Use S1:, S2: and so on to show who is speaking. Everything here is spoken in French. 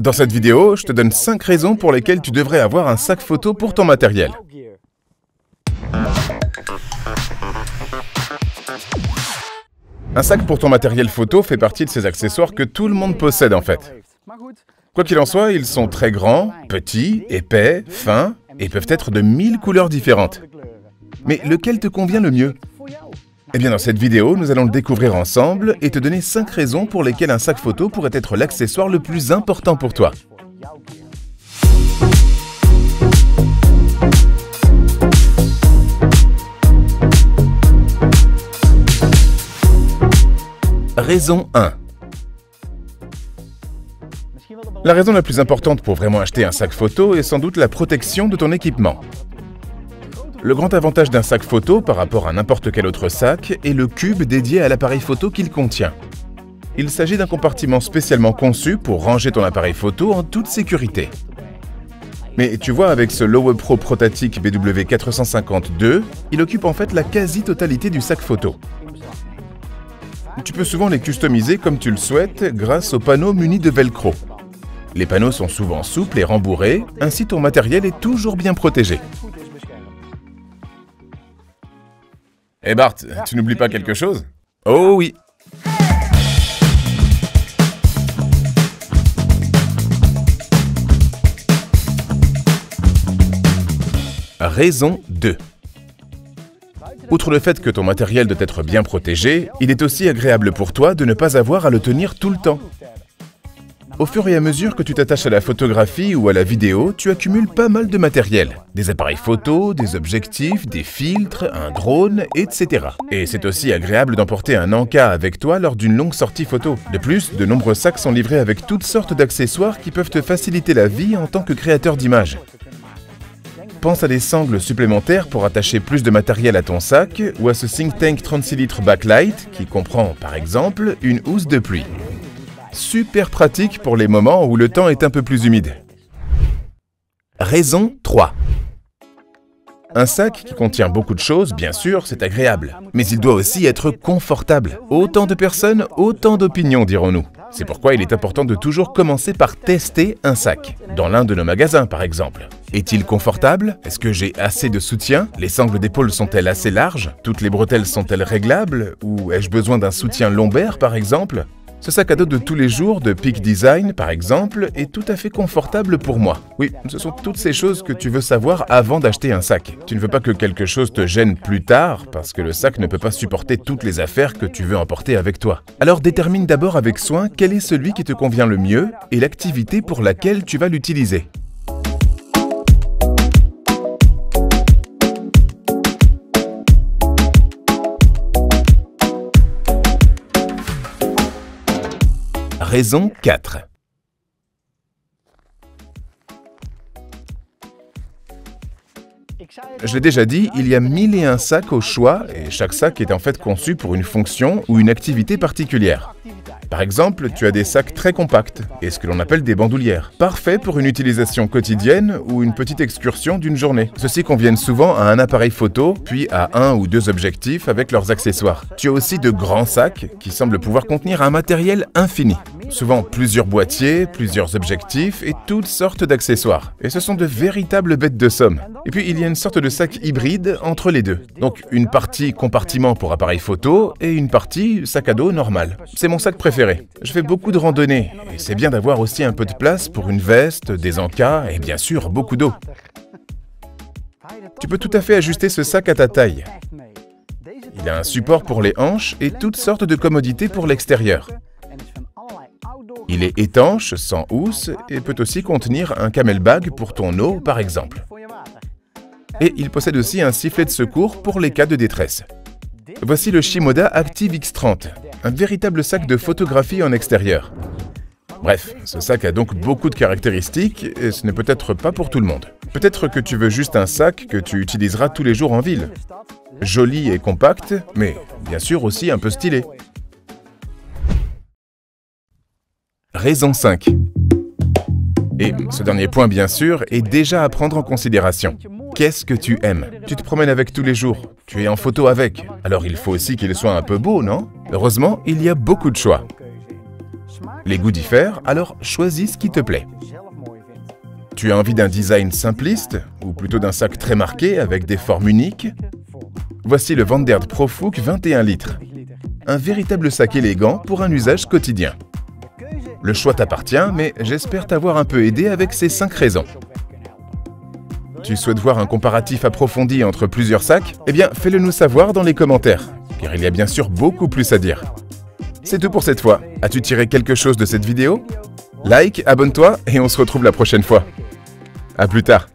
S1: Dans cette vidéo, je te donne 5 raisons pour lesquelles tu devrais avoir un sac photo pour ton matériel. Un sac pour ton matériel photo fait partie de ces accessoires que tout le monde possède en fait. Quoi qu'il en soit, ils sont très grands, petits, épais, fins et peuvent être de 1000 couleurs différentes. Mais lequel te convient le mieux? Eh bien dans cette vidéo, nous allons le découvrir ensemble et te donner 5 raisons pour lesquelles un sac photo pourrait être l'accessoire le plus important pour toi. Raison 1. La raison la plus importante pour vraiment acheter un sac photo est sans doute la protection de ton équipement. Le grand avantage d'un sac photo par rapport à n'importe quel autre sac est le cube dédié à l'appareil photo qu'il contient. Il s'agit d'un compartiment spécialement conçu pour ranger ton appareil photo en toute sécurité. Mais tu vois, avec ce Lowe Pro Protatic BW450-2, il occupe en fait la quasi-totalité du sac photo. Tu peux souvent les customiser comme tu le souhaites grâce aux panneaux munis de velcro. Les panneaux sont souvent souples et rembourrés, ainsi ton matériel est toujours bien protégé. Eh Bart, tu n'oublies pas quelque chose? Oh oui! Raison 2. Outre le fait que ton matériel doit être bien protégé, il est aussi agréable pour toi de ne pas avoir à le tenir tout le temps. Au fur et à mesure que tu t'attaches à la photographie ou à la vidéo, tu accumules pas mal de matériel. Des appareils photo, des objectifs, des filtres, un drone, etc. Et c'est aussi agréable d'emporter un encas avec toi lors d'une longue sortie photo. De plus, de nombreux sacs sont livrés avec toutes sortes d'accessoires qui peuvent te faciliter la vie en tant que créateur d'images. Pense à des sangles supplémentaires pour attacher plus de matériel à ton sac ou à ce Think Tank 36 litres backlight qui comprend, par exemple, une housse de pluie. Super pratique pour les moments où le temps est un peu plus humide. Raison 3. Un sac qui contient beaucoup de choses, bien sûr, c'est agréable. Mais il doit aussi être confortable. Autant de personnes, autant d'opinions, dirons-nous. C'est pourquoi il est important de toujours commencer par tester un sac. Dans l'un de nos magasins, par exemple. Est-il confortable? Est-ce que j'ai assez de soutien? Les sangles d'épaule sont-elles assez larges? Toutes les bretelles sont-elles réglables? Ou ai-je besoin d'un soutien lombaire, par exemple? Ce sac à dos de tous les jours de Peak Design, par exemple, est tout à fait confortable pour moi. Oui, ce sont toutes ces choses que tu veux savoir avant d'acheter un sac. Tu ne veux pas que quelque chose te gêne plus tard, parce que le sac ne peut pas supporter toutes les affaires que tu veux emporter avec toi. Alors détermine d'abord avec soin quel est celui qui te convient le mieux et l'activité pour laquelle tu vas l'utiliser. Raison 4. Je l'ai déjà dit, il y a 1001 sacs au choix et chaque sac est en fait conçu pour une fonction ou une activité particulière. Par exemple, tu as des sacs très compacts et ce que l'on appelle des bandoulières, parfaits pour une utilisation quotidienne ou une petite excursion d'une journée. Ceux-ci conviennent souvent à un appareil photo, puis à 1 ou 2 objectifs avec leurs accessoires. Tu as aussi de grands sacs qui semblent pouvoir contenir un matériel infini. Souvent plusieurs boîtiers, plusieurs objectifs et toutes sortes d'accessoires. Et ce sont de véritables bêtes de somme. Et puis il y a une sorte de sac hybride entre les deux. Donc une partie compartiment pour appareil photo et une partie sac à dos normal. C'est mon sac préféré. Je fais beaucoup de randonnées et c'est bien d'avoir aussi un peu de place pour une veste, des encas et bien sûr beaucoup d'eau. Tu peux tout à fait ajuster ce sac à ta taille. Il a un support pour les hanches et toutes sortes de commodités pour l'extérieur. Il est étanche, sans housse et peut aussi contenir un camelbag pour ton eau par exemple. Et il possède aussi un sifflet de secours pour les cas de détresse. Voici le Shimoda Active X30, un véritable sac de photographie en extérieur. Bref, ce sac a donc beaucoup de caractéristiques et ce n'est peut-être pas pour tout le monde. Peut-être que tu veux juste un sac que tu utiliseras tous les jours en ville. Joli et compact, mais bien sûr aussi un peu stylé. Raison 5. Et ce dernier point, bien sûr, est déjà à prendre en considération. Qu'est-ce que tu aimes? Tu te promènes avec tous les jours, tu es en photo avec, alors il faut aussi qu'il soit un peu beau, non? Heureusement, il y a beaucoup de choix. Les goûts diffèrent, alors choisis ce qui te plaît. Tu as envie d'un design simpliste, ou plutôt d'un sac très marqué avec des formes uniques? Voici le Vandeert Profook 21 litres. Un véritable sac élégant pour un usage quotidien. Le choix t'appartient, mais j'espère t'avoir un peu aidé avec ces 5 raisons. Tu souhaites voir un comparatif approfondi entre plusieurs sacs? Eh bien, fais-le nous savoir dans les commentaires, car il y a bien sûr beaucoup plus à dire. C'est tout pour cette fois. As-tu tiré quelque chose de cette vidéo? Like, abonne-toi et on se retrouve la prochaine fois. À plus tard.